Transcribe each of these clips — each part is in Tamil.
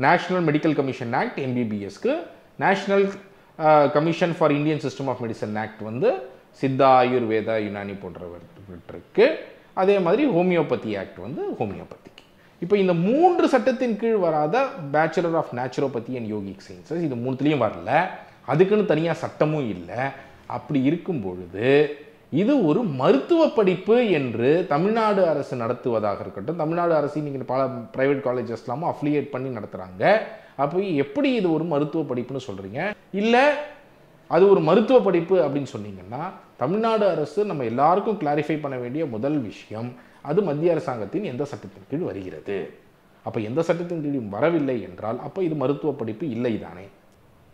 நேஷனல் மெடிக்கல் கமிஷன் ஆக்ட் எம்பிபிஎஸ்க்கு, national commission for Indian system of medicine act வந்து சித்தா, ஆயுர்வேதா, யுனானி போன்றவற்றுக்கு, அதே மாதிரி ஹோமியோபதி ஆக்ட் வந்து ஹோமியோபதிக்கு. இப்போ இந்த 3 சட்டத்தின் கீழ் வராத bachelor of naturopathy and yogic sciences இது 3த்துலேயும் வரல, அதுக்குன்னு தனியாக சட்டமும் இல்லை. அப்படி இருக்கும் பொழுது இது ஒரு மருத்துவ படிப்பு என்று தமிழ்நாடு அரசு நடத்துவதாக இருக்கட்டும், தமிழ்நாடு அரசு நீங்கள் பல பிரைவேட் காலேஜஸ்லாமும் அஃபிலியேட் பண்ணி நடத்துகிறாங்க. அப்போ எப்படி இது ஒரு மருத்துவ படிப்புன்னு சொல்கிறீங்க? இல்லை அது ஒரு மருத்துவ படிப்பு அப்படின்னு சொன்னீங்கன்னா, தமிழ்நாடு அரசு நம்ம எல்லாருக்கும் கிளாரிஃபை பண்ண வேண்டிய முதல் விஷயம், அது மத்திய அரசாங்கத்தின் எந்த சட்டத்தின் கீழ் வருகிறது. அப்போ எந்த சட்டத்தின் கீழும் வரவில்லை என்றால் அப்போ இது மருத்துவ படிப்பு இல்லை தானே.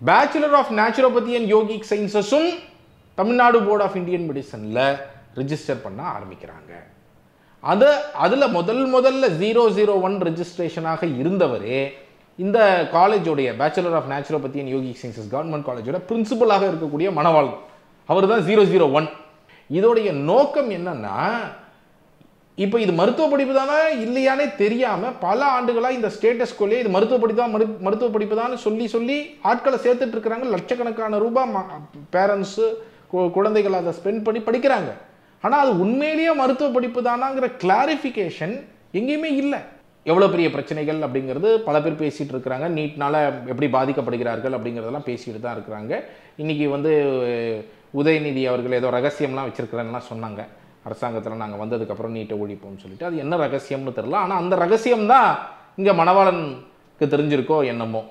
Bachelor of naturopathy and yogic சயின்சஸும் தமிழ்நாடு போர்ட் ஆஃப் இந்தியன் மெடிசனில் ரிஜிஸ்டர் பண்ண ஆரம்பிக்கிறாங்க. அதில் முதல்ல 001 ரெஜிஸ்ட்ரேஷனாக இருந்தவரே இந்த காலேஜோடைய bachelor of naturopathy and yogic sciences government காலேஜோட பிரின்சிபலாக இருக்கக்கூடிய மணவாள், அவர் தான் 001. இதோடைய நோக்கம் என்னன்னா, இப்போ இது மருத்துவ படிப்பு தானே இல்லையானே தெரியாமல் பல ஆண்டுகளாக இந்த ஸ்டேட்டஸ் கோலே இது மருத்துவ படிப்பு தான் சொல்லி ஆட்களை சேர்த்துட்டு இருக்கிறாங்க. லட்சக்கணக்கான ரூபாய் பேரண்ட்ஸு குழந்தைகள் அதை ஸ்பெண்ட் பண்ணி படிக்கிறாங்க. ஆனால் அது உண்மையிலேயே மருத்துவ படிப்பு தானாங்கிற கிளாரிஃபிகேஷன் எங்கேயுமே இல்லை. எவ்வளோ பெரிய பிரச்சனைகள் அப்படிங்கிறது பல பேர் பேசிகிட்டு இருக்கிறாங்க. நீட்னால எப்படி பாதிக்கப்படுகிறார்கள் அப்படிங்கிறதெல்லாம் பேசிகிட்டு தான் இருக்கிறாங்க. இன்றைக்கி வந்து உதயநிதி அவர்கள் ஏதோ ரகசியம்லாம் வச்சுருக்கிறேன்னா சொன்னாங்க, அரசாங்கத்தில் நாங்கள் வந்ததுக்கப்புறம் நீட்டை ஒழிப்போம்னு சொல்லிட்டு. அது என்ன ரகசியம்னு தெரில. ஆனால் அந்த ரகசியம்தான் இங்கே மணவாளனுக்கு தெரிஞ்சிருக்கோ என்னமோ.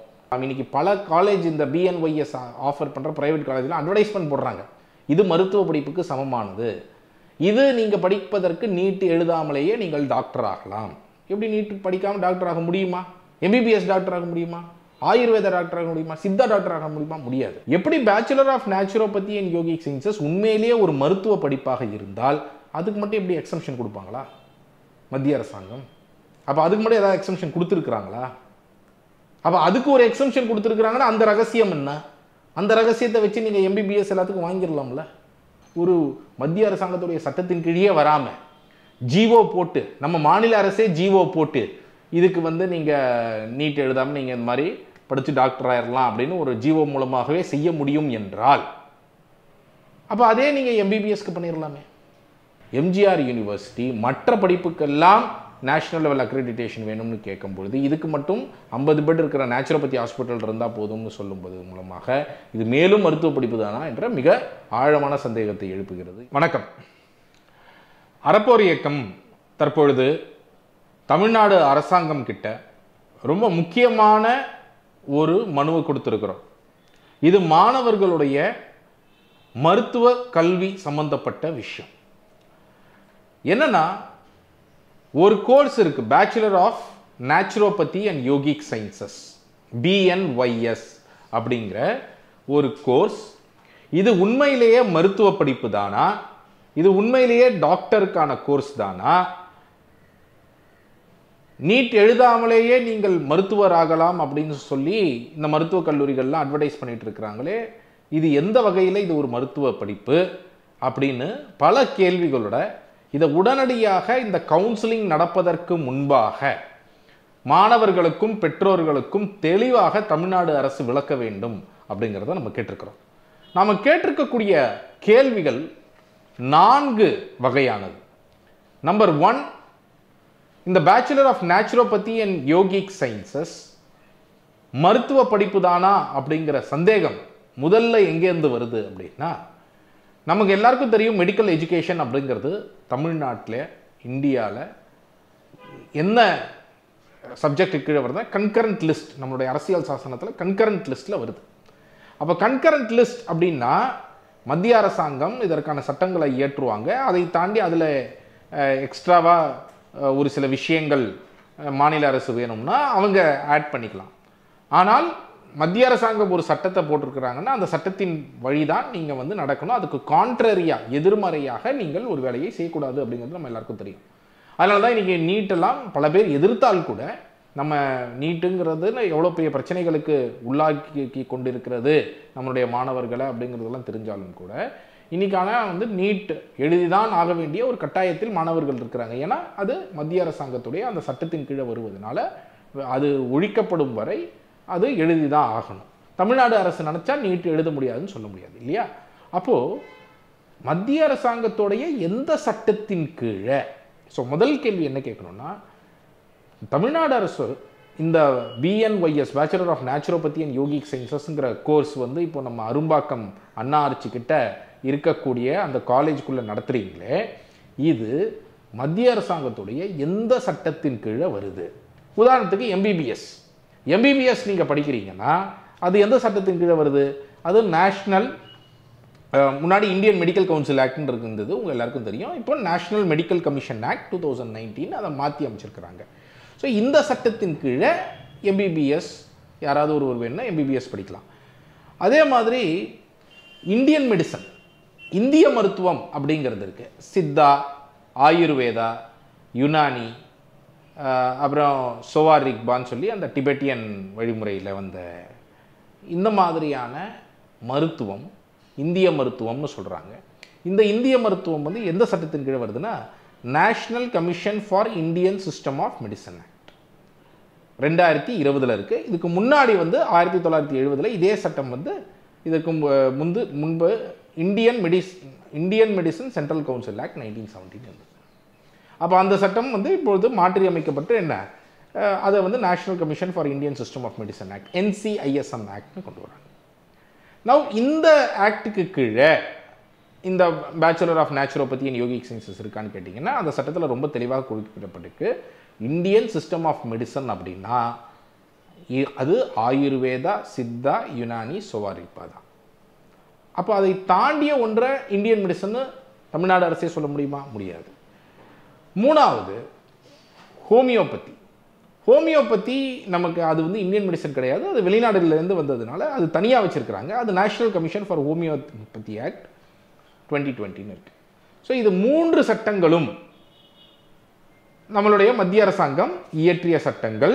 இன்னைக்கு பல காலேஜ் இந்த பிஎன்ஒய்எஸ் ஆஃபர் பண்ணுற ப்ரைவேட் காலேஜில் அட்வர்டைஸ்மெண்ட் போடுறாங்க, இது மருத்துவ படிப்புக்கு சமமானது, இது நீங்கள் படிப்பதற்கு நீட் எழுதாமலேயே நீங்கள் டாக்டர் ஆகலாம். எப்படி நீட் படிக்காமல் டாக்டர் ஆக முடியுமா? எம்பிபிஎஸ் டாக்டர் ஆக முடியுமா? ஆயுர்வேத டாக்டர் ஆக முடியுமா? சித்தா டாக்டர் ஆக முடியுமா? முடியாது. எப்படி bachelor of naturopathy and yogic sciences உண்மையிலேயே ஒரு மருத்துவ படிப்பாக இருந்தால் அதுக்கு மட்டும் எப்படி எக்ஸம்ஷன் கொடுப்பாங்களா மத்திய அரசாங்கம்? அப்போ அதுக்கு மட்டும் ஏதாவது எக்ஸம்ஷன் கொடுத்துருக்குறாங்களா? அப்போ அதுக்கு ஒரு எக்ஸம்ஷன் கொடுத்துருக்குறாங்கன்னா அந்த ரகசியம் என்ன? அந்த ரகசியத்தை வச்சு நீங்கள் எம்பிபிஎஸ் எல்லாத்துக்கும் வாங்கிடலாம்ல. ஒரு மத்திய அரசாங்கத்துடைய சட்டத்தின் கீழே வராமல் ஜிஓ போட்டு, நம்ம மாநில அரசே ஜிஓ போட்டு இதுக்கு வந்து நீங்கள் நீட் எழுதாமல் நீங்கள் இந்த மாதிரி படித்து டாக்டர் ஆயிடலாம் அப்படின்னு ஒரு ஜிஓ மூலமாகவே செய்ய முடியும் என்றால் அப்போ அதே நீங்கள் எம்பிபிஎஸ்க்கு பண்ணிடலாமே. எம்ஜிஆர் யூனிவர்சிட்டி மற்ற படிப்புக்கெல்லாம் நேஷனல் லெவல் அக்ரெடிட்டேஷன் வேணும்னு கேட்கும்பொழுது இதுக்கு மட்டும் 50 பெட் இருக்கிற நேச்சுரோபதி ஹாஸ்பிட்டல் இருந்தால் போதும்னு சொல்லும்போது மூலமாக இது மேலும் மருத்துவ படிப்பு தானா என்ற மிக ஆழமான சந்தேகத்தை எழுப்புகிறது. வணக்கம். அறப்போர் இயக்கம் தற்பொழுது தமிழ்நாடு அரசாங்கம் கிட்ட ரொம்ப முக்கியமான ஒரு மனுவை கொடுத்துருக்கிறோம். இது மாணவர்களுடைய மருத்துவ கல்வி சம்பந்தப்பட்ட விஷயம். என்னன்னா, ஒரு கோர்ஸ் இருக்கு, bachelor of naturopathy and yogic sciences, BNYS அப்படிங்கிற ஒரு கோர்ஸ். இது உண்மையிலேயே மருத்துவ படிப்பு தானா? இது உண்மையிலேயே டாக்டருக்கான கோர்ஸ் தானா? நீட் எழுதாமலேயே நீங்கள் மருத்துவர் ஆகலாம் அப்படின்னு சொல்லி இந்த மருத்துவக் கல்லூரிகள்லாம் அட்வர்டைஸ் பண்ணிட்டு இருக்கிறாங்களே, இது எந்த வகையில் இது ஒரு மருத்துவ படிப்பு அப்படின்னு பல கேள்விகளோட இதை உடனடியாக இந்த கவுன்சிலிங் நடப்பதற்கு முன்பாக மாணவர்களுக்கும் பெற்றோர்களுக்கும் தெளிவாக தமிழ்நாடு அரசு விளக்க வேண்டும் அப்படிங்கிறத நம்ம கேட்டிருக்கிறோம். நாம் கேட்டிருக்கக்கூடிய கேள்விகள் 4 வகையானது. நம்பர் 1, இந்த bachelor of naturopathy and yogic sciences மருத்துவ படிப்பு தானா அப்படிங்கிற சந்தேகம் முதல்ல எங்கேருந்து வருது அப்படின்னா, நமக்கு எல்லாருக்கும் தெரியும் மெடிக்கல் எஜுகேஷன் அப்படிங்கிறது தமிழ்நாட்டில் இந்தியாவில் என்ன சப்ஜெக்ட் கீழே வருது? Concurrent list. நம்மளுடைய அரசியல் சாசனத்தில் கன்கரண்ட் லிஸ்ட்டில் வருது. அப்போ கன்கரண்ட் லிஸ்ட் அப்படின்னா மத்திய அரசாங்கம் இதற்கான சட்டங்களை இயற்றுவாங்க. அதை தாண்டி அதில் எக்ஸ்ட்ராவாக ஒரு சில விஷயங்கள் மாநில அரசு வேணும்னா அவங்க ஆட் பண்ணிக்கலாம். ஆனால் மத்திய அரசாங்கம் ஒரு சட்டத்தை போட்டிருக்கிறாங்கன்னா அந்த சட்டத்தின் வழிதான் நீங்கள் வந்து நடக்கணும். அதுக்கு கான்ட்ரரியாக, எதிர்மறையாக நீங்கள் ஒரு வேலையை செய்யக்கூடாது அப்படிங்கிறது நம்ம எல்லாருக்கும் தெரியும். அதனால தான் இன்றைக்கி நீட்டெல்லாம் பல பேர் எதிர்த்தால் கூட, நம்ம நீட்டுங்கிறது எவ்வளோ பெரிய பிரச்சனைகளுக்கு உள்ளாக்கி கொண்டிருக்கிறது நம்மளுடைய மாணவர்களை அப்படிங்கிறதெல்லாம் தெரிஞ்சாலும் கூட இன்றைக்கான வந்து நீட் எழுதிதான் ஆக வேண்டிய ஒரு கட்டாயத்தில் மாணவர்கள் இருக்கிறாங்க. ஏன்னா அது மத்திய அரசாங்கத்துடைய அந்த சட்டத்தின் கீழே வருவதனால அது ஒழிக்கப்படும் வரை அது எழுதி தான் ஆகணும். தமிழ்நாடு அரசு நினச்சா நீட் எழுத முடியாதுன்னு சொல்ல முடியாது இல்லையா? அப்போது மத்திய அரசாங்கத்தோடைய எந்த சட்டத்தின் கீழே, ஸோ முதல் கேள்வி என்ன கேட்கணும்னா, தமிழ்நாடு அரசு இந்த BNYS bachelor of naturopathy and yogic சயின்சஸ்ங்கிற கோர்ஸ் வந்து இப்போ நம்ம அரும்பாக்கம் அண்ணா ஆர்ச்சி கிட்ட இருக்கக்கூடிய அந்த காலேஜுக்குள்ளே நடத்துகிறீங்களே, இது மத்திய அரசாங்கத்துடைய எந்த சட்டத்தின் கீழே வருது? உதாரணத்துக்கு எம்பிபிஎஸ் நீங்கள் படிக்கிறீங்கன்னா அது எந்த சட்டத்தின் கீழே வருது? அது நேஷ்னல், முன்னாடி இந்தியன் மெடிக்கல் கவுன்சில் ஆக்ட்னு இருந்தது, உங்கள் எல்லாருக்கும் தெரியும். இப்போ நேஷ்னல் மெடிக்கல் கமிஷன் ஆக்ட் 2019 அதை மாற்றி அமைச்சிருக்கிறாங்க. ஸோ இந்த சட்டத்தின் கீழே எம்பிபிஎஸ் யாராவது ஒரு வேணும்னா எம்பிபிஎஸ் படிக்கலாம். அதே மாதிரி இந்தியன் மெடிசன், இந்திய மருத்துவம் அப்படிங்கிறது இருக்குது. சித்தா, ஆயுர்வேதா, யுனானி, அப்புறம் சோவாரிக்பான்னு சொல்லி அந்த டிபெட்டியன் வழிமுறையில் வந்த இந்த மாதிரியான மருத்துவம் இந்திய மருத்துவம்னு சொல்கிறாங்க. இந்த இந்திய மருத்துவம் வந்து எந்த சட்டத்தின் கீழே வருதுன்னா, national commission for Indian system of medicine act 2020 இருக்குது. இதுக்கு முன்னாடி வந்து 1970 இதே சட்டம் வந்து இதற்கு முன்பு Indian medicine central council act 1917 இருந்தது. அப்போ அந்த சட்டம் வந்து இப்பொழுது மாற்றி அமைக்கப்பட்டு என்ன, அதை வந்து national commission for Indian system of medicine act NCISM ஆக்ட்னு கொண்டு வராங்க. நவ் இந்த ஆக்டுக்கு கீழே இந்த bachelor of naturopathy and yogic sciences இருக்கான்னு கேட்டிங்கன்னா, அந்த சட்டத்தில் ரொம்ப தெளிவாக குறிப்பிடப்பட்டிருக்கு. இந்தியன் சிஸ்டம் ஆஃப் மெடிசன் அப்படின்னா அது ஆயுர்வேதா, சித்தா, யுனானி, சோவாரிக்பா தான். அப்போ அதை தாண்டிய ஒன்றை இந்தியன் மெடிசன் தமிழ்நாடு அரசே சொல்ல முடியுமா? முடியாது. மூணாவது ஹோமியோபதி நமக்கு அது வந்து இந்தியன் மெடிசன் கிடையாது, அது வெளிநாடுலேருந்து வந்ததுனால அது தனியாக வச்சுருக்கிறாங்க. அது national commission for homeopathy act 2020 இருக்குது. ஸோ இது 3 சட்டங்களும் நம்மளுடைய மத்திய அரசாங்கம் இயற்றிய சட்டங்கள்.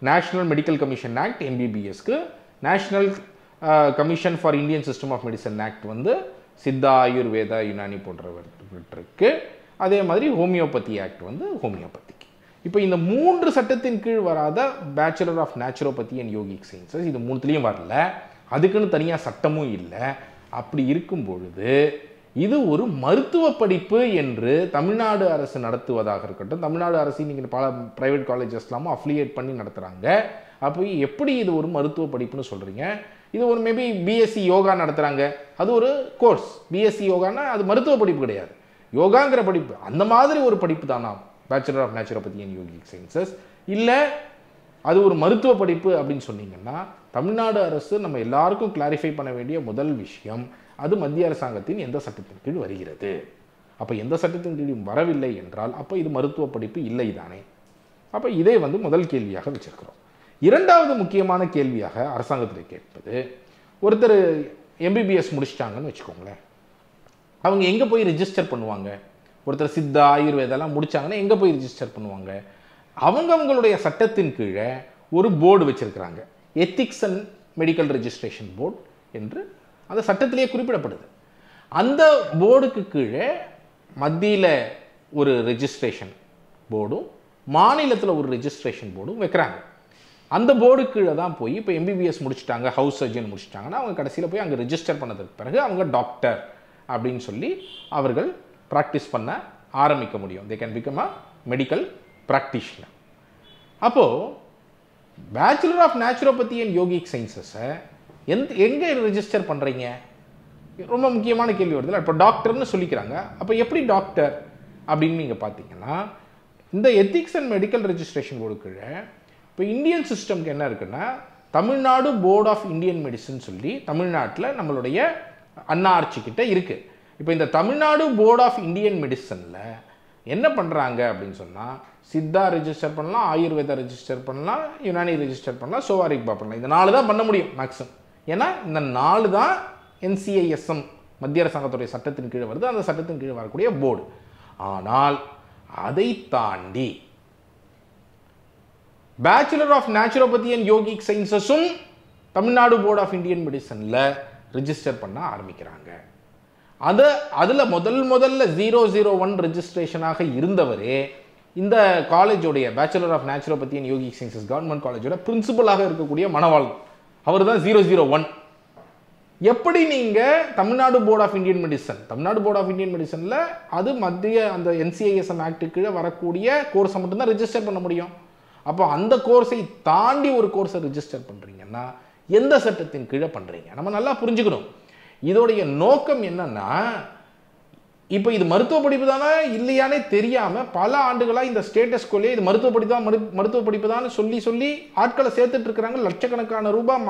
நேஷனல் மெடிக்கல் கமிஷன் ஆக்ட் MBBSக்கு, national commission for Indian system of medicine act வந்து சித்தா, ஆயுர்வேதா, யுனானி போன்றவற்றுக்கு, அதே மாதிரி ஹோமியோபதி ஆக்ட் வந்து ஹோமியோபதிக்கு. இப்போ இந்த 3 சட்டத்தின் கீழ் வராத bachelor of naturopathy and yogic sciences இது 3த்துலேயும் வரல, அதுக்குன்னு தனியாக சட்டமும் இல்லை. அப்படி இருக்கும் பொழுது இது ஒரு மருத்துவ படிப்பு என்று தமிழ்நாடு அரசு நடத்துவதாக இருக்கட்டும், தமிழ்நாடு அரசு நீங்கள் பல ப்ரைவேட் காலேஜஸ்லாமும் அஃபிலியேட் பண்ணி நடத்துகிறாங்க. அப்போ எப்படி இது ஒரு மருத்துவ படிப்புன்னு சொல்கிறீங்க? இது ஒரு மேபி பிஎஸ்சி யோகா நடத்துகிறாங்க, அது ஒரு கோர்ஸ். பிஎஸ்சி யோகான்னா அது மருத்துவ படிப்பு கிடையாது, யோகாங்கிற படிப்பு. அந்த மாதிரி ஒரு படிப்பு தானா bachelor of naturopathy and yogic sciences? இல்லை அது ஒரு மருத்துவ படிப்பு அப்படின்னு சொன்னீங்கன்னா, தமிழ்நாடு அரசு நம்ம எல்லாருக்கும் கிளாரிஃபை பண்ண வேண்டிய முதல் விஷயம், அது மத்திய அரசாங்கத்தின் எந்த சட்டத்தின் கீழ் வருகிறது. அப்போ எந்த சட்டத்தின் கீழும் வரவில்லை என்றால் அப்போ இது மருத்துவ படிப்பு இல்லை தானே. அப்போ இதை வந்து முதல் கேள்வியாக வச்சிருக்கிறோம். இரண்டாவது முக்கியமான கேள்வியாக அரசாங்கத்தில் கேட்பது, ஒருத்தர் MBBS முடிச்சிட்டாங்கன்னு வச்சுக்கோங்களேன், அவங்க எங்கே போய் ரிஜிஸ்டர் பண்ணுவாங்க? ஒருத்தர் சித்தா, ஆயுர்வேதெல்லாம் முடிச்சாங்கன்னா எங்கே போய் ரிஜிஸ்டர் பண்ணுவாங்க? அவங்களுடைய சட்டத்தின் கீழே ஒரு போர்டு வச்சிருக்கிறாங்க, ethics and medical registration board என்று அந்த சட்டத்திலேயே குறிப்பிடப்படுது. அந்த போர்டுக்கு கீழே மத்தியில் ஒரு ரெஜிஸ்ட்ரேஷன் போர்டும் மாநிலத்தில் ஒரு ரெஜிஸ்ட்ரேஷன் போர்டும் வைக்கிறாங்க. அந்த போர்டு கீழே தான் போய் இப்போ MBBS முடிச்சுட்டாங்க, ஹவுஸ் சர்ஜன் முடிச்சிட்டாங்கன்னா அவங்க கடைசியில் போய் அங்கே ரெஜிஸ்டர் பண்ணதுக்கு பிறகு அவங்க டாக்டர் அப்படின்னு சொல்லி அவர்கள் ப்ராக்டிஸ் பண்ண ஆரம்பிக்க முடியும். They can become a medical practitioner. அப்போது bachelor of naturopathy and yogic சயின்சஸை எங்கே ரெஜிஸ்டர் பண்ணுறீங்க? ரொம்ப முக்கியமான கேள்வி வருதுல்ல. இப்போ டாக்டர்னு சொல்லிக்கிறாங்க, அப்போ எப்படி டாக்டர் அப்படின்னு நீங்கள் பார்த்தீங்கன்னா, இந்த ethics and medical registration board கீழே இப்போ இந்தியன் சிஸ்டம்க்கு என்ன இருக்குன்னா, Tamil Nadu board of Indian medicine சொல்லி தமிழ்நாட்டில் நம்மளுடைய அண்ணா ஆர்ச்சி கிட்ட இருக்குது. இப்போ இந்த தமிழ்நாடு போர்ட் ஆஃப் இந்தியன் மெடிசனில் என்ன பண்ணுறாங்க அப்படின்னு சொன்னால், சித்தா ரெஜிஸ்டர் பண்ணலாம், ஆயுர்வேதா ரெஜிஸ்டர் பண்ணலாம், யுனானி ரெஜிஸ்டர் பண்ணலாம், சோவாரிக்பா பண்ணலாம். இந்த 4 தான் பண்ண முடியும் மேக்ஸிமம். ஏன்னா இந்த 4 தான் NCISM மத்திய அரசாங்கத்துடைய சட்டத்தின் கீழே வருது, அந்த சட்டத்தின் கீழே வரக்கூடிய போர்டு. ஆனால் அதை தாண்டி bachelor of naturopathy and yogic சயின்சஸும் தமிழ்நாடு போர்ட் ஆஃப் இந்தியன் மெடிசனில் ரிஜிஸ்டர் பண்ண ஆரம்பிக்கிறாங்க. அதில் முதல்ல 001 ரெஜிஸ்ட்ரேஷனாக இருந்தவரே இந்த காலேஜோடைய bachelor of naturopathy and yogic sciences government காலேஜோட பிரின்சிபலாக இருக்கக்கூடிய மணவாளன், அவர் தான் 001. எப்படி நீங்கள் Tamil Nadu board of Indian medicine, Tamil Nadu board of Indian மெடிசனில் அது மத்திய அந்த NCISM ஆக்டு கீழே வரக்கூடிய கோர்ஸை மட்டும்தான் ரெஜிஸ்டர் பண்ண முடியும். அப்போ அந்த கோர்ஸை தாண்டி ஒரு கோர்ஸை ரெஜிஸ்டர் பண்ணுறீங்கன்னா எந்த சட்டத்தின் கீழே பண்ணுறீங்க? நம்ம நல்லா புரிஞ்சுக்கணும். இதோடைய நோக்கம் என்னன்னா, இப்போ இது மருத்துவ படிப்பு தானே இல்லையானே தெரியாமல் பல ஆண்டுகளாக இந்த ஸ்டேட்டஸ்கோலே இது மருத்துவ படிப்பு தான் மருத்துவ படிப்பு தான் சொல்லி ஆட்களை சேர்த்துட்டு இருக்கிறாங்க. லட்சக்கணக்கான ரூபாய்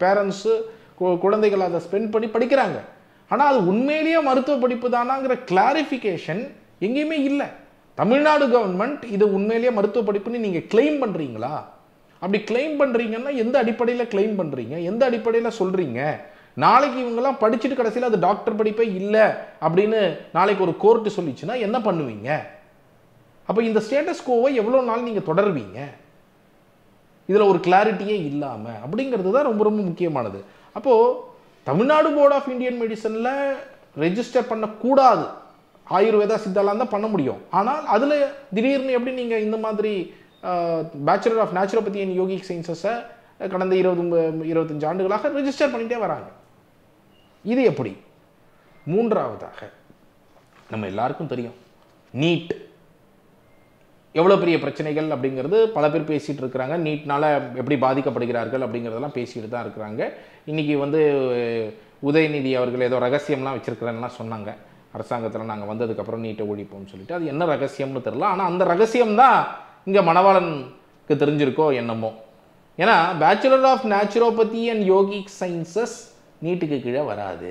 பேரண்ட்ஸு குழந்தைகள் அதை ஸ்பெண்ட் பண்ணி படிக்கிறாங்க. ஆனால் அது உண்மையிலேயே மருத்துவ படிப்பு தானாங்கிற கிளாரிஃபிகேஷன் எங்கேயுமே இல்லை. தமிழ்நாடு கவர்மெண்ட் இது உண்மையிலேயே மருத்துவ படிப்புன்னு நீங்கள் கிளைம் பண்ணுறீங்களா? அப்படி கிளைம் பண்ணுறீங்கன்னா எந்த அடிப்படையில் கிளைம் பண்ணுறீங்க, எந்த அடிப்படையில் சொல்கிறீங்க? நாளைக்கு இவங்கெல்லாம் படிச்சுட்டு கடைசியில் அது டாக்டர் படிப்பே இல்லை அப்படின்னு நாளைக்கு ஒரு கோர்ட்டு சொல்லிச்சுன்னா என்ன பண்ணுவீங்க? அப்போ இந்த ஸ்டேட்டஸ் கோவை எவ்வளோ நாள் நீங்கள் தொடர்வீங்க? இதில் ஒரு கிளாரிட்டியே இல்லாமல் அப்படிங்கிறது தான் ரொம்ப ரொம்ப முக்கியமானது. அப்போது தமிழ்நாடு போர்ட் ஆஃப் இந்தியன் மெடிசனில் ரெஜிஸ்டர் பண்ணக்கூடாது, ஆயுர்வேதா சித்தாலாம் தான் பண்ண முடியும். ஆனால் அதில் திடீர்னு எப்படி நீங்கள் இந்த மாதிரி bachelor of naturopathy and yogic சயின்சஸை கடந்த 20-25 ஆண்டுகளாக ரெஜிஸ்டர் பண்ணிகிட்டே வராங்க? இது எப்படி? மூன்றாவதாக நம்ம எல்லாருக்கும் தெரியும், நீட் எவ்வளோ பெரிய பிரச்சனைகள் அப்படிங்கிறது பல பேர் பேசிகிட்டு இருக்கிறாங்க. நீட்னால் எப்படி பாதிக்கப்படுகிறார்கள் அப்படிங்கிறதெல்லாம் பேசிகிட்டு தான் இருக்கிறாங்க. இன்றைக்கி உதயநிதி அவர்கள் ஏதோ ரகசியம்லாம் வச்சுருக்கிறேன்னா சொன்னாங்க, அரசாங்கத்தில் நாங்கள் வந்ததுக்கப்புறம் நீட்டை ஒழிப்போம்னு சொல்லிட்டு. அது என்ன ரகசியம்னு தெரில. ஆனால் அந்த ரகசியம்தான் இங்கே மணவாளனுக்கு தெரிஞ்சிருக்கோ என்னமோ. ஏன்னா bachelor of naturopathy and yogic sciences நீட்டுக்கு கீழே வராது.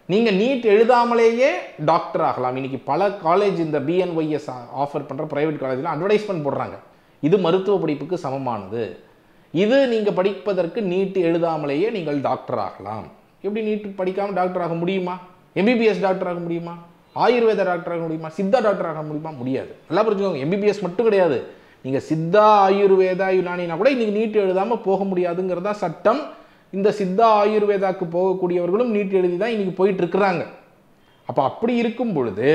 நீங்கள் நீட் எழுதாமலேயே டாக்டர் ஆகலாம். இன்னைக்கு பல காலேஜ் இந்த BNYS ஆஃபர் பண்ணுற ப்ரைவேட் காலேஜில் அட்வர்டைஸ்மெண்ட் போடுறாங்க, இது மருத்துவ படிப்புக்கு சமமானது, இது நீங்கள் படிப்பதற்கு நீட் எழுதாமலேயே நீங்கள் டாக்டர் ஆகலாம். எப்படி நீட் படிக்காமல் டாக்டர் ஆக முடியுமா? MBBS டாக்டர் ஆக முடியுமா? ஆயுர்வேத டாக்டர் ஆக முடியுமா? சித்தா டாக்டர் ஆக முடியுமா? முடியாது. நல்லா புரிஞ்சுக்கோங்க, MBBS மட்டும் கிடையாது, நீங்கள் சித்தா ஆயுர்வேதா யுனானினா கூட இன்னைக்கு நீட் எழுதாமல் போக முடியாதுங்கிறதா சட்டம். இந்த சித்தா ஆயுர்வேதாக்கு போகக்கூடியவர்களும் நீட் எழுதி தான் இன்னைக்கு போயிட்டு இருக்கிறாங்க. அப்போ அப்படி இருக்கும் பொழுது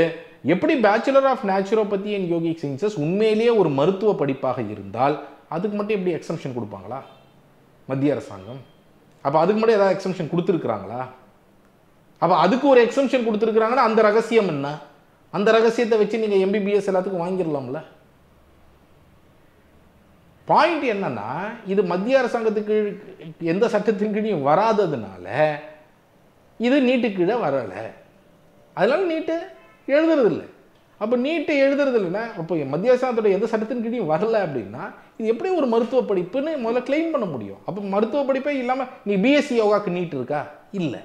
எப்படி bachelor of naturopathy and yogic sciences உண்மையிலேயே ஒரு மருத்துவ படிப்பாக இருந்தால் அதுக்கு மட்டும் எப்படி எக்ஸம்ஷன் கொடுப்பாங்களா மத்திய அரசாங்கம்? அப்போ அதுக்கு மட்டும் ஏதாவது எக்ஸம்ஷன் கொடுத்துருக்குறாங்களா? அப்போ அதுக்கு ஒரு எக்ஸம்ஷன் கொடுத்துருக்குறாங்கன்னா அந்த ரகசியம் என்ன? அந்த ரகசியத்தை வச்சு நீங்கள் MBBS எல்லாத்துக்கும் வாங்கிடலாம்ல. பாயிண்ட் என்னன்னா, இது மத்திய அரசாங்கத்துக்கு எந்த சட்டத்தின் கீழையும் வராததுனால இது நீட்டுக்கு கீழே வரலை. அதனால நீட்டு எழுதுறதில்லை. அப்போ நீட்டு எழுதுறதில்லைன்னா அப்போ மத்திய அரசாங்கத்தோட எந்த சட்டத்தின் கீழையும் வரல அப்படின்னா இது எப்படி ஒரு மருத்துவ படிப்புன்னு முதல்ல கிளைம் பண்ண முடியும்? அப்போ மருத்துவ படிப்பே இல்லாமல் நீ BSc யோகாக்கு நீட் இருக்கா? இல்லை.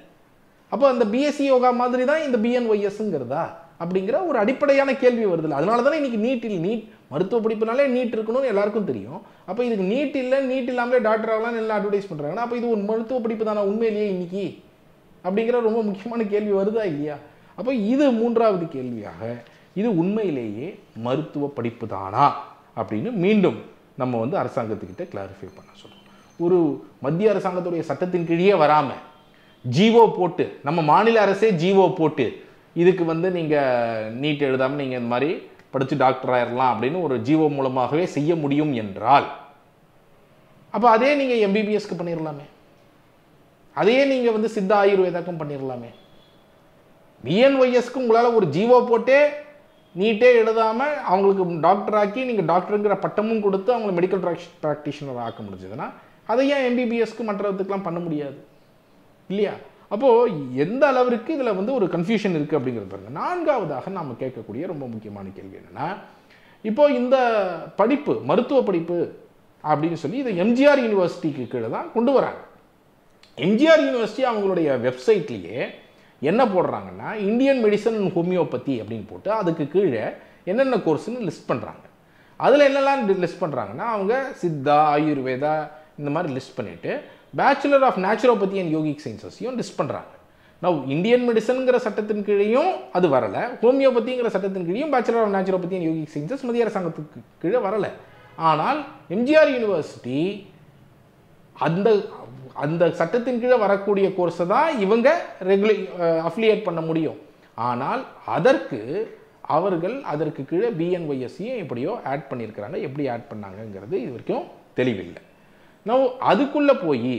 அப்போ அந்த BSc யோகா மாதிரி தான் இந்த BNYSங்கிறதா அப்படிங்கிற ஒரு அடிப்படையான கேள்வி வருது. அதனால தானே இன்னைக்கு நீட் இல்லை. நீட் மருத்துவ படிப்புனாலே நீட் இருக்கணும்னு எல்லாருக்கும் தெரியும். அப்போ இதுக்கு நீட் இல்லை, நீட் இல்லாமலே டாக்டர் ஆகலாம்னு எல்லாம் அட்வர்டைஸ் பண்ணுறாங்கன்னா அப்போ இது ஒரு மருத்துவ படிப்பு தானே உண்மையிலேயே இன்னைக்கு அப்படிங்கிற ரொம்ப முக்கியமான கேள்வி வருதா இல்லையா? அப்போ இது மூன்றாவது கேள்வியாக, இது உண்மையிலேயே மருத்துவ படிப்பு தானா அப்படின்னு மீண்டும் நம்ம அரசாங்கத்துக்கிட்ட கிளாரிஃபை பண்ண சொல்கிறோம். ஒரு மத்திய அரசாங்கத்துடைய சட்டத்தின் கீழே வராமல் ஜிஓ போட்டு, நம்ம மாநில அரசே ஜிஓ போட்டு இதுக்கு நீங்கள் நீட் எழுதாமல் நீங்கள் இந்த மாதிரி படித்து டாக்டர் ஆயிடலாம் அப்படின்னு ஒரு ஜிஓ மூலமாகவே செய்ய முடியும் என்றால் அப்போ அதே நீங்கள் MBBSக்கு பண்ணிடலாமே, அதையே நீங்கள் சித்தா ஆயுர்வேதாக்கும் பண்ணிடலாமே. BNYSக்கு உங்களால் ஒரு ஜிஓ போட்டே நீட்டே எழுதாமல் அவங்களுக்கு டாக்டர் ஆக்கி நீங்கள் டாக்டருங்கிற பட்டமும் கொடுத்து அவங்களை மெடிக்கல் ப்ராக்டிஷனர் ஆக்க முடிஞ்சதுன்னா அதை ஏன் MBBSக்கு மற்றதுக்கெலாம் பண்ண முடியாது இல்லையா? அப்போது எந்த அளவிற்கு இதில் ஒரு கன்ஃபியூஷன் இருக்குது அப்படிங்கிறது பாருங்க. நான்காவதாக நாம் கேட்கக்கூடிய ரொம்ப முக்கியமான கேள்வி என்னென்னா, இப்போது இந்த படிப்பு மருத்துவ படிப்பு அப்படின்னு சொல்லி இதை MGR யூனிவர்சிட்டிக்கு கீழே தான் கொண்டு வராங்க. MGR யூனிவர்சிட்டி அவங்களுடைய வெப்சைட்லேயே என்ன போடுறாங்கன்னா, இந்தியன் மெடிசன் அண்ட் ஹோமியோபதி அப்படின்னு போட்டு அதுக்கு கீழே என்னென்ன கோர்ஸ்ன்னு லிஸ்ட் பண்ணுறாங்க. அதில் என்னெல்லாம் லிஸ்ட் பண்ணுறாங்கன்னா, அவங்க சித்தா ஆயுர்வேதா இந்த மாதிரி லிஸ்ட் பண்ணிவிட்டு bachelor of naturopathy and yogic சயின்சஸையும் லிஸ்ட் பண்ணுறாங்க. நான் இந்தியன் மெடிசனுங்கிற சட்டத்தின் கீழையும் அது வரலை, ஹோமியோபதிங்கிற சட்டத்தின் கீழையும் bachelor of naturopathy and yogic sciences மத்திய அரசாங்கத்துக்கு கீழே வரலை. ஆனால் MGR யூனிவர்சிட்டி அந்த அந்த சட்டத்தின் கீழே வரக்கூடிய கோர்ஸை தான் இவங்க அஃபிலியேட் பண்ண முடியும். ஆனால் அதற்கு அவர்கள் அதற்கு கீழே பிஎன்ஒய்எஸ்சியும் எப்படியோ ஆட் பண்ணியிருக்கிறாங்க. எப்படி ஆட் பண்ணாங்கங்கிறது இது வரைக்கும் தெளிவில்லை. நான் அதுக்குள்ளே போய்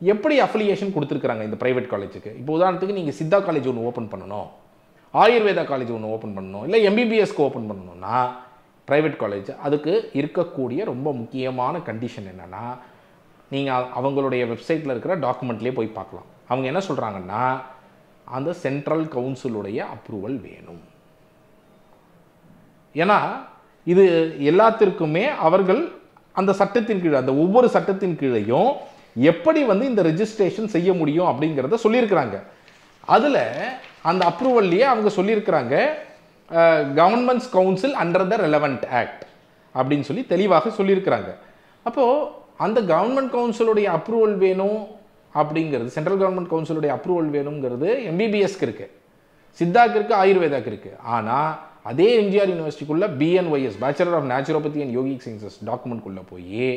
எப்படி அஃபிலியேஷன் கொடுத்துருக்குறாங்க இந்த ப்ரைவேட் காலேஜுக்கு? இப்போ உதாரணத்துக்கு நீங்கள் சித்தா காலேஜ் ஒன்று ஓப்பன் பண்ணணும், ஆயுர்வேதா காலேஜ் ஒன்று ஓப்பன் பண்ணணும், இல்லை எம்பிபிஎஸ்க்கு ஓப்பன் பண்ணணும்னா ப்ரைவேட் காலேஜ், அதுக்கு இருக்கக்கூடிய ரொம்ப முக்கியமான கண்டிஷன் என்னென்னா, நீங்கள் அவங்களுடைய வெப்சைட்டில் இருக்கிற டாக்குமெண்ட்லேயே போய் பார்க்கலாம். அவங்க என்ன சொல்கிறாங்கன்னா, அந்த சென்ட்ரல் கவுன்சிலுடைய அப்ரூவல் வேணும். ஏன்னா இது எல்லாத்திற்குமே அவர்கள் அந்த சட்டத்தின் கீழே, அந்த ஒவ்வொரு சட்டத்தின் கீழையும் எப்படி வந்து இந்த ரெஜிஸ்ட்ரேஷன் செய்ய முடியும் அப்படிங்கிறத சொல்லியிருக்கிறாங்க. அதில் அந்த அப்ரூவல்லையே அவங்க சொல்லியிருக்கிறாங்க, governments council under the relevant act அப்படின்னு சொல்லி தெளிவாக சொல்லியிருக்கிறாங்க. அப்போது அந்த கவர்மெண்ட் கவுன்சிலுடைய அப்ரூவல் வேணும் அப்படிங்கிறது, சென்ட்ரல் கவர்மெண்ட் கவுன்சிலுடைய அப்ரூவல் வேணுங்கிறது எம்பிபிஎஸ்க்கு இருக்குது, சித்தாக்கு இருக்குது, ஆயுர்வேதாக்கு இருக்குது. ஆனால் அதே எம்ஜிஆர் யூனிவர்சிட்டிக்குள்ளே BNYS, bachelor of naturopathy and yogic sciences டாக்குமெண்ட்குள்ளே போய்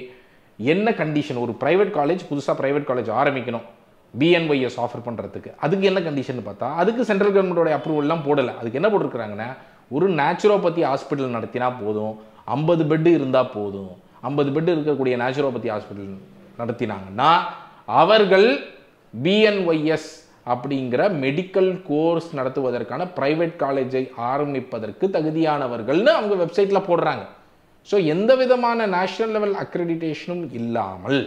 என்ன கண்டிஷன், ஒரு ப்ரைவேட் காலேஜ் புதுசாக ப்ரைவேட் காலேஜ் ஆரம்பிக்கணும் பிஎன்ஒய்எஸ் ஆஃபர் பண்ணுறதுக்கு, அதுக்கு என்ன கண்டிஷன் பார்த்தா அதுக்கு சென்ட்ரல் கவர்மெண்ட்டோட அப்ரூவல்லாம் போடலை. அதுக்கு என்ன போட்டிருக்கிறாங்கன்னா, ஒரு நேச்சுரோபதி ஹாஸ்பிட்டல் நடத்தினா போதும், 50 பெட்டு இருந்தால் போதும், 50 பெட்டு இருக்கக்கூடிய நேச்சுரோபதி ஹாஸ்பிட்டல் நடத்தினாங்கன்னா அவர்கள் பிஎன்ஒய்எஸ் அப்படிங்கிற மெடிக்கல் கோர்ஸ் நடத்துவதற்கான பிரைவேட் காலேஜை ஆரம்பிப்பதற்கு தகுதியானவர்கள்னு அவங்க வெப்சைட்டில் போடுறாங்க. ஸோ எந்த விதமான நேஷனல் லெவல் அக்ரெடிட்டேஷனும் இல்லாமல்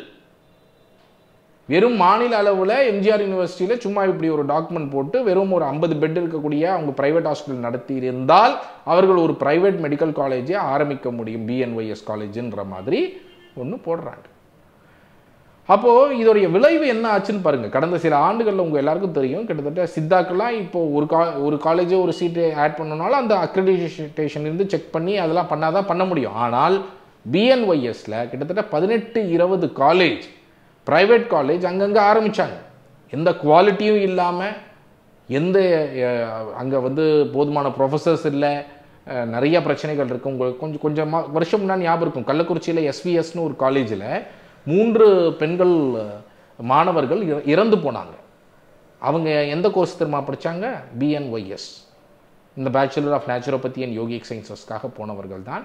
வெறும் மாநில அளவில் எம்ஜிஆர் யூனிவர்சிட்டியில் சும்மா இப்படி ஒரு டாக்குமெண்ட் போட்டு வெறும் ஒரு 50 பெட் இருக்கக்கூடிய அவங்க பிரைவேட் ஹாஸ்பிட்டல் நடத்தி இருந்தால் அவர்கள் ஒரு பிரைவேட் மெடிக்கல் காலேஜை ஆரம்பிக்க முடியும், பிஎன்ஒய்எஸ் காலேஜுன்ற மாதிரி ஒன்று போடுறாங்க. அப்போது இதோடைய விளைவு என்ன ஆச்சுன்னு பாருங்கள். கடந்த சில ஆண்டுகளில் உங்கள் எல்லாருக்கும் தெரியும், கிட்டத்தட்ட சித்தாக்கெல்லாம் இப்போது ஒரு காலேஜோ ஒரு சீட்டு ஆட் பண்ணனாலும் அந்த அக்ரெடிட்டேஷன் இருந்து செக் பண்ணி அதெல்லாம் பண்ணாதான் பண்ண முடியும். ஆனால் பிஎன்ஒய்எஸில் கிட்டத்தட்ட 18-20 காலேஜ், ப்ரைவேட் காலேஜ் அங்கங்கே ஆரம்பித்தாங்க. எந்த குவாலிட்டியும் இல்லாமல், அங்கே வந்து போதுமான ப்ரொஃபஸர்ஸ் இல்லை, நிறைய பிரச்சனைகள் இருக்குது. உங்களுக்கு கொஞ்சம் வருஷம் முன்னாடி ஞாபகம் இருக்கும், கள்ளக்குறிச்சியில் எஸ்விஎஸ்னு ஒரு காலேஜில் 3 பெண்கள் மாணவர்கள் இறந்து போனாங்க. அவங்க எந்த கோர்ஸ் தெரியுமா படித்தாங்க? பிஎன்ஒய்எஸ், இந்த bachelor of naturopathy and yogic சயின்சஸ்க்காக போனவர்கள் தான்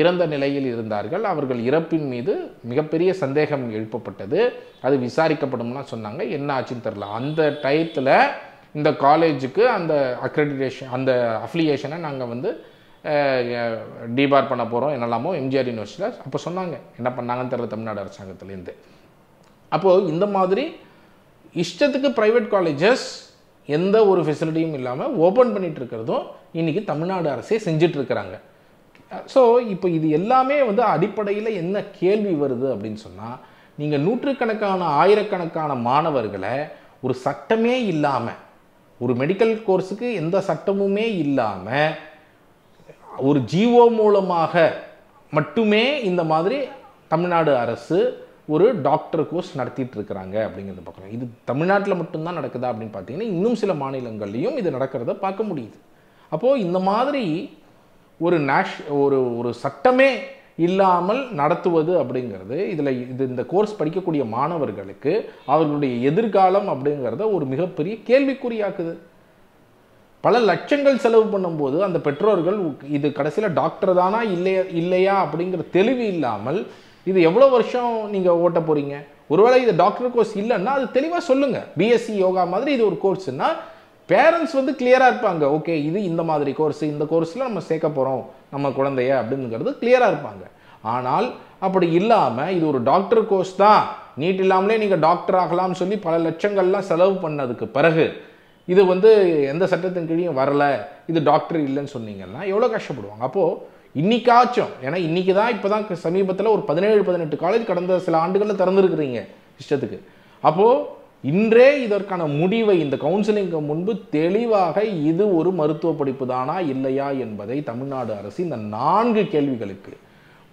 இறந்த நிலையில் இருந்தார்கள். அவர்கள் இறப்பின் மீது மிகப்பெரிய சந்தேகம் எழுப்பப்பட்டது. அது விசாரிக்கப்படும்னா சொன்னாங்க. என்ன ஆச்சுன்னு தெரில. அந்த டயத்தில் இந்த காலேஜுக்கு அந்த அக்ரெடிட்டேஷன், அந்த அஃபிலியேஷனை நாங்கள் வந்து டிபார் பண்ண போகிறோம் என்னெல்லாமோ எம்ஜிஆர் யூனிவர்சிட்டியில் அப்போ சொன்னாங்க. என்ன பண்ணாங்கன்னு தெரியல தமிழ்நாடு அரசாங்கத்துலேருந்து. அப்போது இந்த மாதிரி இஷ்டத்துக்கு ப்ரைவேட் காலேஜஸ் எந்த ஒரு ஃபெசிலிட்டியும் இல்லாமல் ஓப்பன் பண்ணிகிட்டு இருக்கிறதும் இன்றைக்கி தமிழ்நாடு அரசே செஞ்சிட்ருக்கிறாங்க. ஸோ இப்போ இது எல்லாமே வந்து அடிப்படையில் என்ன கேள்வி வருது அப்படின்னு சொன்னால், நீங்கள் நூற்றுக்கணக்கான ஆயிரக்கணக்கான மாணவர்களை ஒரு சட்டமே இல்லாமல், ஒரு மெடிக்கல் கோர்ஸுக்கு எந்த சட்டமுமே இல்லாமல் ஒரு ஜிஓ மூலமாக மட்டுமே இந்த மாதிரி தமிழ்நாடு அரசு ஒரு டாக்டர் கோர்ஸ் நடத்திட்டு இருக்கிறாங்க அப்படிங்கிறத பார்க்குறோம். இது தமிழ்நாட்டில் மட்டும்தான் நடக்குதா அப்படின்னு பார்த்தீங்கன்னா இன்னும் சில மாநிலங்கள்லையும் இது நடக்கிறத பார்க்க முடியுது. அப்போது இந்த மாதிரி ஒரு சட்டமே இல்லாமல் நடத்துவது அப்படிங்கிறது இந்த கோர்ஸ் படிக்கக்கூடிய மாணவர்களுக்கு அவர்களுடைய எதிர்காலம் அப்படிங்கிறத ஒரு மிகப்பெரிய கேள்விக்குறியாக்குது. பல லட்சங்கள் செலவு பண்ணும்போது அந்த பெற்றோர்கள் இது கடைசியில் டாக்டர் தானா இல்லையா அப்படிங்கிற தெளிவு இல்லாமல் இது எவ்வளோ வருஷம் நீங்கள் ஓட்ட போகிறீங்க? ஒருவேளை இது டாக்டர் கோர்ஸ் இல்லைன்னா அது தெளிவாக சொல்லுங்கள். பிஎஸ்சி யோகா மாதிரி இது ஒரு கோர்ஸ்னா பேரண்ட்ஸ் வந்து கிளியராக இருப்பாங்க. ஓகே, இது இந்த மாதிரி கோர்ஸ், இந்த கோர்ஸில் நம்ம சேர்க்க போகிறோம் நம்ம குழந்தைய அப்படிங்கிறது கிளியராக இருப்பாங்க. ஆனால் அப்படி இல்லாமல் இது ஒரு டாக்டர் கோர்ஸ் தான், நீட் இல்லாமலே நீங்கள் டாக்டர் ஆகலாம்னு சொல்லி பல லட்சங்கள்லாம் செலவு பண்ணதுக்கு பிறகு இது வந்து எந்த சட்டத்தின் கீழையும் வரலை, இது டாக்டர் இல்லைன்னு சொன்னீங்கன்னா எவ்வளோ கஷ்டப்படுவாங்க. அப்போது இன்றைக்காச்சும், ஏன்னா இன்றைக்கி தான் இப்போ தான் சமீபத்தில் ஒரு 17-18 காலேஜ் கடந்த சில ஆண்டுகளில் திறந்துருக்குறீங்க இஷ்டத்துக்கு. அப்போது இன்றே இதற்கான முடிவை இந்த கவுன்சிலிங்க்கு முன்பு தெளிவாக இது ஒரு மருத்துவ படிப்பு தானா இல்லையா என்பதை தமிழ்நாடு அரசு இந்த 4 கேள்விகளுக்கு,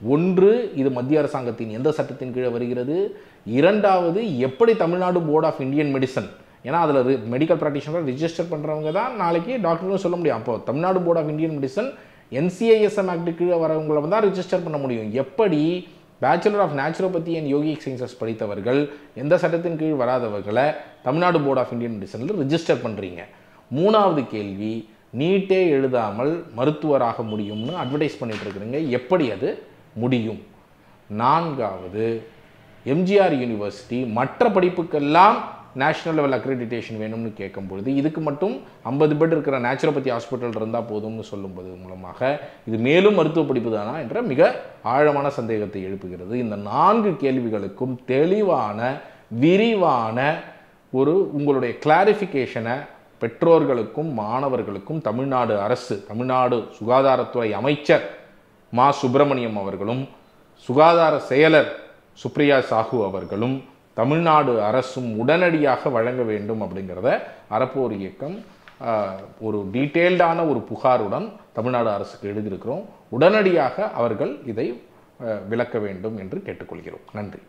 1, இது மத்திய அரசாங்கத்தின் எந்த சட்டத்தின் கீழே வருகிறது, 2வது எப்படி Tamil Nadu board of Indian medicine, ஏன்னா அதில் மெடிக்கல் ப்ராக்டிஷனர் ரிஜிஸ்டர் பண்ணுறவங்க தான் நாளைக்கு டாக்டர்னு சொல்ல முடியும். அப்போ Tamil Nadu board of Indian medicine NCISM act கீழே வரவங்களை தான் ரிஜிஸ்டர் பண்ண முடியும். எப்படி bachelor of naturopathy and yogic sciences படித்தவர்கள் எந்த சட்டத்தின் கீழ் வராதவர்களை தமிழ்நாடு போர்ட் ஆஃப் இந்தியன் மெடிசனில் ரிஜிஸ்டர் பண்ணுறீங்க? 3வது கேள்வி, நீட்டே எழுதாமல் மருத்துவராக முடியும்னு அட்வர்டைஸ் பண்ணிட்டு இருக்கிறீங்க. எப்படி அது முடியும்? 4வது, எம்ஜிஆர் யூனிவர்சிட்டி மற்ற படிப்புக்கெல்லாம் நேஷனல் லெவல் அக்ரெடிட்டேஷன் வேணும்னு கேட்கும்பொழுது இதுக்கு மட்டும் 50 பெட் இருக்கிற நேச்சுரோபதி ஹாஸ்பிட்டல் இருந்தால் போதும்னு சொல்லும்போது மூலமாக இது மேலும் மருத்துவ படிப்பு தானா என்ற மிக ஆழமான சந்தேகத்தை எழுப்புகிறது. இந்த 4 கேள்விகளுக்கும் தெளிவான விரிவான ஒரு உங்களுடைய கிளாரிஃபிகேஷனை பெற்றோர்களுக்கும் மாணவர்களுக்கும் தமிழ்நாடு அரசு, தமிழ்நாடு சுகாதாரத்துறை அமைச்சர் மா சுப்பிரமணியம் அவர்களும் சுகாதார செயலர் சுப்ரியா சாஹூ அவர்களும் தமிழ்நாடு அரசும் உடனடியாக வழங்க வேண்டும் அப்படிங்கிறத அறப்போர் இயக்கம் ஒரு டீட்டெயில்டான ஒரு புகாருடன் தமிழ்நாடு அரசுக்கு எழுதியிருக்கிறோம். உடனடியாக அவர்கள் இதை விளக்க வேண்டும் என்று கேட்டுக்கொள்கிறோம். நன்றி.